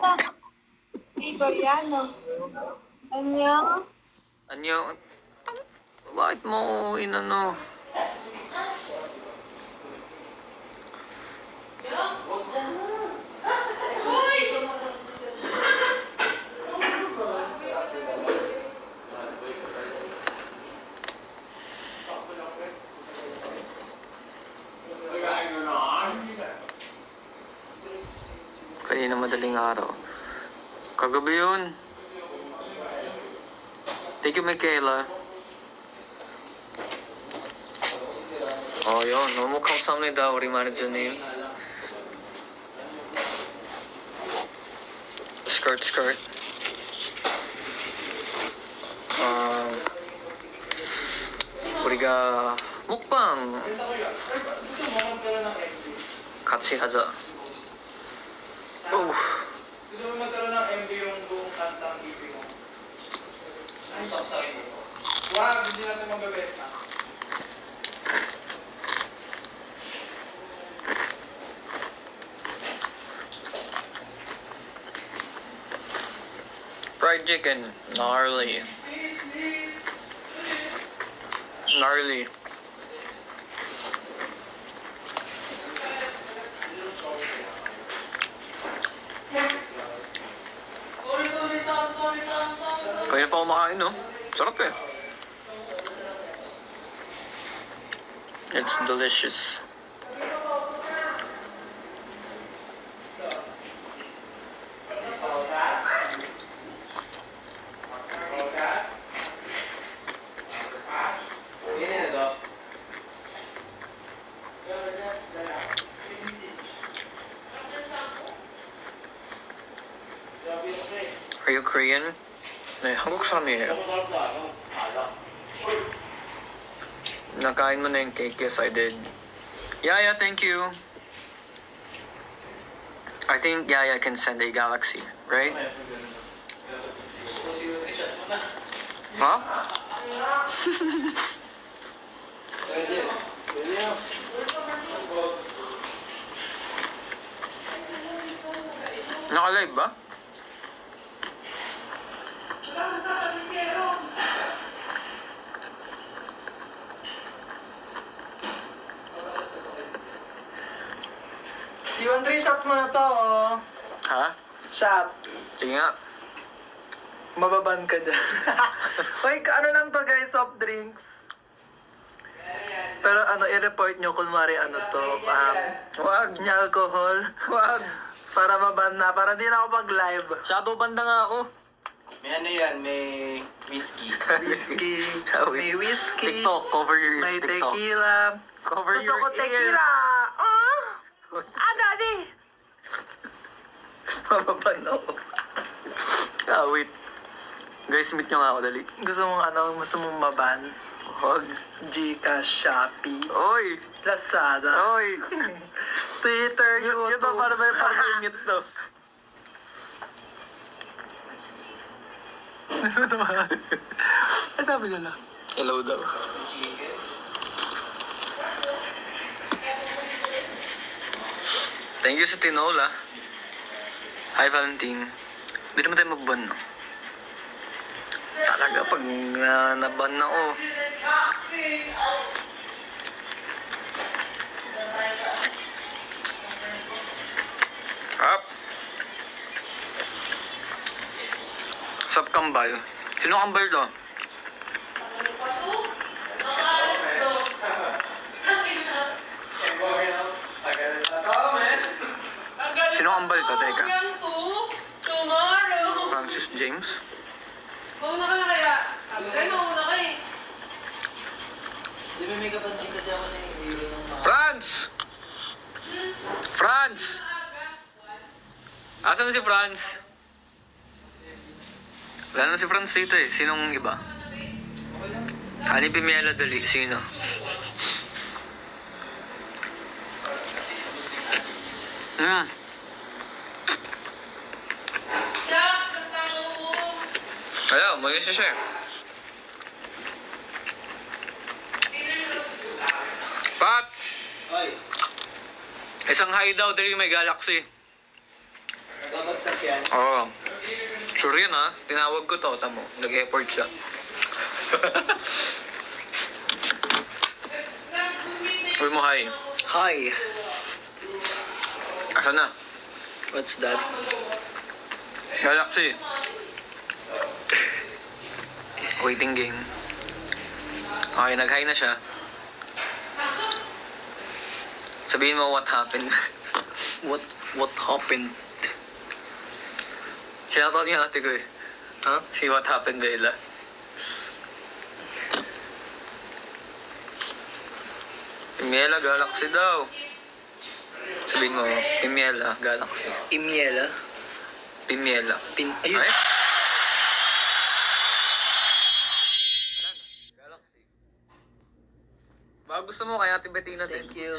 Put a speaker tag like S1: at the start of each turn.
S1: Di Koreano. Annyeong.
S2: Anyo, bakit mo inano? Kanina madaling araw. Kagabi yun. Thank you, Michaela. Oh, yun. Namumukhang samnida 우리말의 name. Skirt. 우리가 먹방 같이 하자. Oh.
S3: Gusto mo magkaroon ng MV yung buong kantang ibig mo? Ano saksakin mo? Wag, hindi natin magbebenta.
S2: Fried chicken. Gnarly. Kaya pa kumakain, no? Sarap eh. It's delicious. Are you Korean? 네, 한국 사람이에요. Nakain mo na yung cake? Yes, I did. Yaya, thank you. I think Yaya can send a galaxy, right? Huh? Naka-live ba?
S4: Yung 3 shot mo na to, oh.
S2: Ha?
S4: Shot.
S2: Sige nga.
S4: Mababan ka dyan. Uy, ano lang to guys, soft drinks. Pero ano, i-report nyo kunwari ano to, wag niya alcohol. Wag. Para maban na, para di na ako mag-live.
S2: Shadow banda nga ako.
S3: May ano yan, may whiskey.
S4: Whiskey, may whiskey,
S2: TikTok, cover your
S4: may
S2: TikTok.
S4: tequila.
S2: Cover
S4: Gusto
S2: your
S4: ko tequila. Oh! Daddy! Mababan ako.
S2: Ah, wait. Guys, meet nyo nga ako, dali.
S4: Gusto mong maban?
S2: Wag.
S4: Gcash, Shopee,
S2: Oy!
S4: Lazada,
S2: Oy!
S4: Twitter,
S2: Yun
S4: YouTube.
S2: ba, para ba ingit to?
S4: Ano sabi nila?
S2: Hello daw. Thank you sa tinola. Hi, Valentine. Hindi naman tayo mag-ban, no? Talaga, pag naban na ako. Up. Sap kambal. Sino kambal to? Sino kambal to? Teka.
S1: Tomorrow.
S2: Francis James?
S1: Mauna ka na kaya. Ay, mauna ka eh.
S3: Di ba may kapansin kasi ako na yung hero ng mga...
S2: Franz! Franz! Asan na si Franz? Wala na si Franz dito eh. Sinong iba? Ani Pimiela dali. Sino?
S1: Jax, ang tango ko.
S2: Ayaw, mag-isa siya. Pat!
S3: Oy!
S2: Isang hi daw, dali may galaxy.
S4: Babagsak yan.
S2: Oo. Sure yun ha. Tinawag ko to. Tamo. Nag-effort siya. Uy mo, hi.
S4: Hi.
S2: Asa na?
S4: What's that?
S2: Galaxy. Waiting game. Okay, nag-hi na siya. Sabihin mo what happened.
S4: What happened?
S2: Shoutout niya ate ko eh.
S4: Huh?
S2: See what happened, Bella. Pimiela, Galaxy daw. Sabihin mo, Pimiela, Galaxy.
S4: Imiela?
S2: Pimiela.
S4: Ayun.
S2: Ay? Galaxy. Baka gusto mo kaya Ate Bettina din.
S4: Thank you.